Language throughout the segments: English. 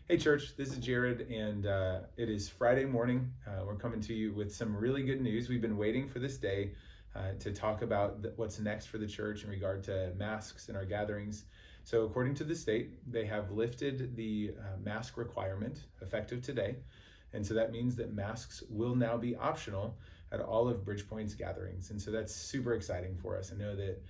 Hey, church, this is Jared, and it is Friday morning. We're coming to you with some really good news. We've been waiting for this day to talk about what's next for the church in regard to masks in our gatherings. So, according to the state, they have lifted the mask requirement effective today. And so that means that masks will now be optional at all of BridgePointe's gatherings. And so that's super exciting for us. I know that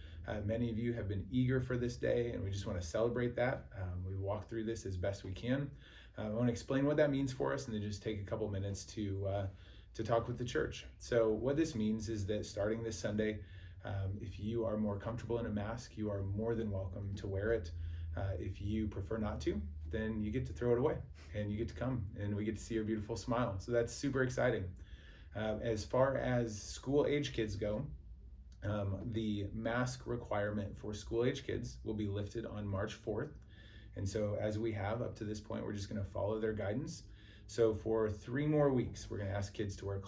many of you have been eager for this day, and we just want to celebrate that. We walk through this as best we can. I want to explain what that means for us, and then just take a couple minutes to talk with the church. So what this means is that starting this Sunday, if you are more comfortable in a mask, you are more than welcome to wear it. If you prefer not to, then you get to throw it away, and you get to come, and we get to see your beautiful smile. So that's super exciting. As far as school age kids go, the mask requirement for school age kids will be lifted on March 4th. And so as we have up to this point, we're just going to follow their guidance. So for 3 more weeks, we're going to ask kids to wear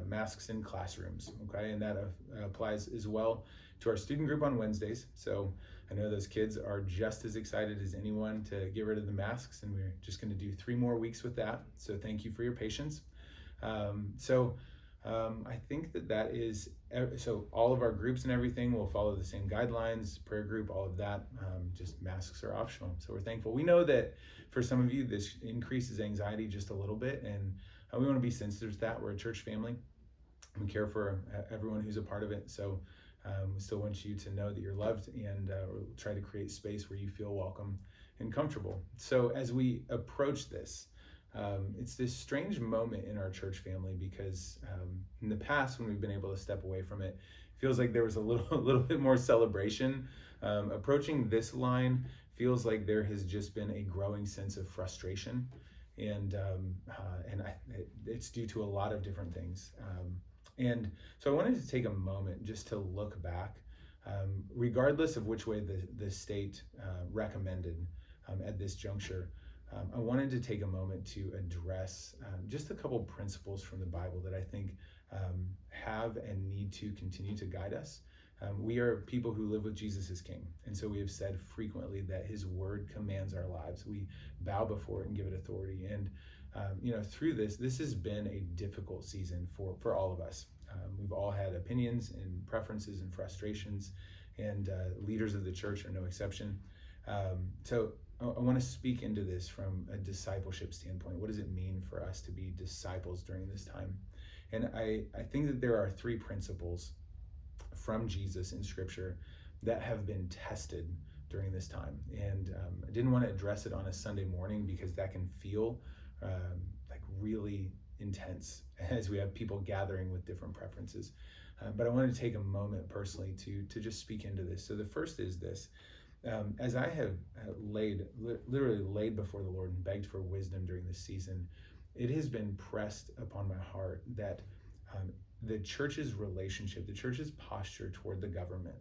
masks in classrooms, okay? And that applies as well to our student group on Wednesdays. So I know those kids are just as excited as anyone to get rid of the masks, and we're just going to do 3 more weeks with that. So thank you for your patience. I think that is, so all of our groups and everything will follow the same guidelines, prayer group, all of that, just masks are optional. So we're thankful. We know that for some of you, this increases anxiety just a little bit, and we want to be sensitive to that. We're a church family. We care for everyone who's a part of it. So we still want you to know that you're loved, and we'll try to create space where you feel welcome and comfortable. So as we approach this, it's this strange moment in our church family because in the past, when we've been able to step away from it, it feels like there was a little bit more celebration. Approaching this line feels like there has just been a growing sense of frustration, and it's due to a lot of different things. And so I wanted to take a moment just to look back, regardless of which way the state recommended at this juncture. I wanted to take a moment to address just a couple principles from the Bible that I think have and need to continue to guide us. We are people who live with Jesus as King, and so we have said frequently that His Word commands our lives. We bow before it and give it authority. And through this has been a difficult season for all of us. We've all had opinions and preferences and frustrations, and leaders of the church are no exception. So I want to speak into this from a discipleship standpoint. What does it mean for us to be disciples during this time? And I think that there are 3 principles from Jesus in Scripture that have been tested during this time. And I didn't want to address it on a Sunday morning because that can feel like really intense as we have people gathering with different preferences. But I wanted to take a moment personally to just speak into this. So the first is this. As I have literally laid before the Lord and begged for wisdom during this season, it has been pressed upon my heart that the church's relationship, the church's posture toward the government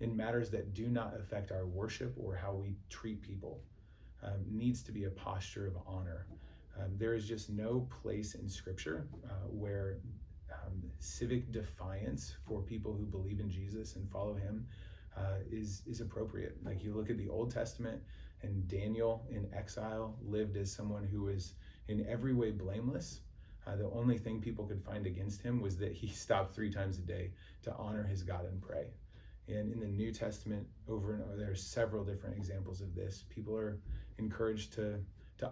in matters that do not affect our worship or how we treat people needs to be a posture of honor. There is just no place in Scripture where civic defiance for people who believe in Jesus and follow Him is appropriate. Like, you look at the Old Testament, and Daniel in exile lived as someone who was in every way blameless. The only thing people could find against him was that he stopped 3 times a day to honor his God and pray. And in the New Testament, over and over, there are several different examples of this. People are encouraged to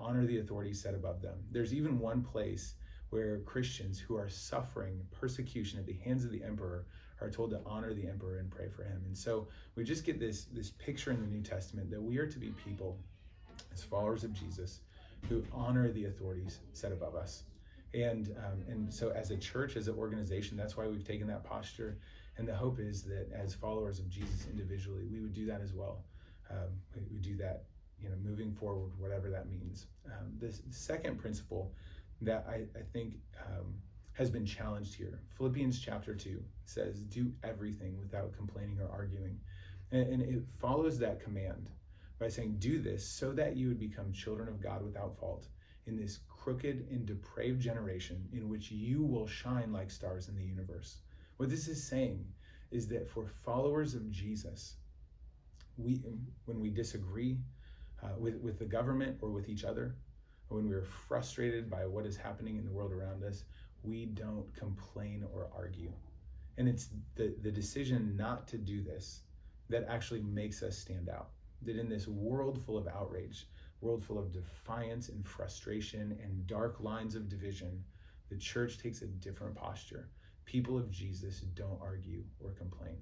honor the authorities set above them. There's even one place where Christians who are suffering persecution at the hands of the emperor are told to honor the emperor and pray for him. And so we just get this picture in the New Testament that we are to be people, as followers of Jesus, who honor the authorities set above us. And so as a church, as an organization, that's why we've taken that posture. And the hope is that as followers of Jesus individually, we would do that as well. We do that, moving forward, whatever that means. The second principle that I think has been challenged here, Philippians chapter 2 says, do everything without complaining or arguing. And it follows that command by saying, do this so that you would become children of God without fault in this crooked and depraved generation in which you will shine like stars in the universe. What this is saying is that for followers of Jesus, when we disagree with the government or with each other, when we are frustrated by what is happening in the world around us, we don't complain or argue. And it's the decision not to do this that actually makes us stand out. That in this world full of outrage, world full of defiance and frustration and dark lines of division, the church takes a different posture. People of Jesus don't argue or complain.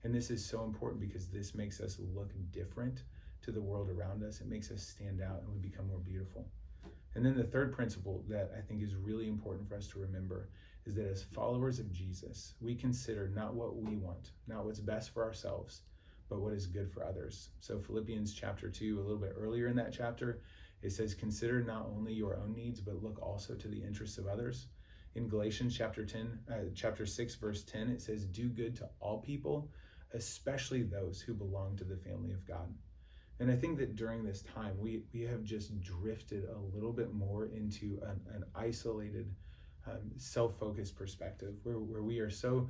And this is so important because this makes us look different to the world around us. It makes us stand out and we become more beautiful. And then the third principle that I think is really important for us to remember is that as followers of Jesus, we consider not what we want, not what's best for ourselves, but what is good for others. So Philippians chapter 2, a little bit earlier in that chapter, it says, consider not only your own needs, but look also to the interests of others. In Galatians chapter 6, verse 10, it says, do good to all people, especially those who belong to the family of God. And I think that during this time, we have just drifted a little bit more into an isolated, self-focused perspective where we are so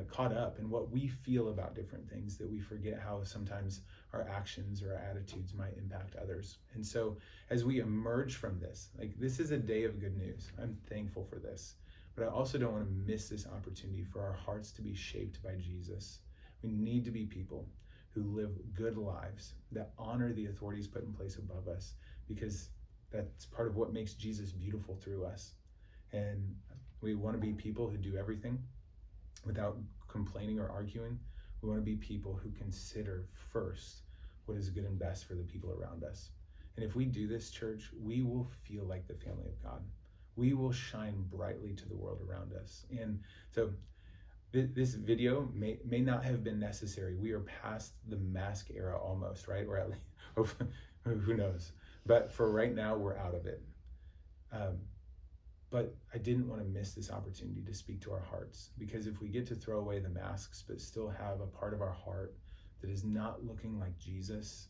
caught up in what we feel about different things that we forget how sometimes our actions or our attitudes might impact others. And so as we emerge from this, like this is a day of good news. I'm thankful for this, but I also don't want to miss this opportunity for our hearts to be shaped by Jesus. We need to be people who live good lives that honor the authorities put in place above us, because that's part of what makes Jesus beautiful through us. And we want to be people who do everything without complaining or arguing. We want to be people who consider first what is good and best for the people around us. And if we do this, church, we will feel like the family of God. We will shine brightly to the world around us. And so this video may not have been necessary. We are past the mask era almost, right? Or at least, who knows? But for right now, we're out of it. But I didn't want to miss this opportunity to speak to our hearts, because if we get to throw away the masks but still have a part of our heart that is not looking like Jesus,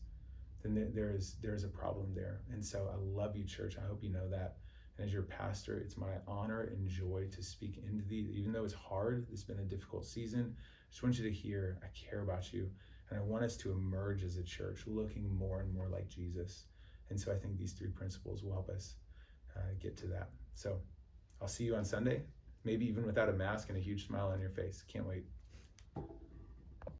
then there is a problem there. And so I love you, church. I hope you know that. And as your pastor, it's my honor and joy to speak into these, even though it's hard. It's been a difficult season. I just want you to hear, I care about you. And I want us to emerge as a church looking more and more like Jesus. And so I think these three principles will help us get to that. So I'll see you on Sunday, maybe even without a mask and a huge smile on your face. Can't wait.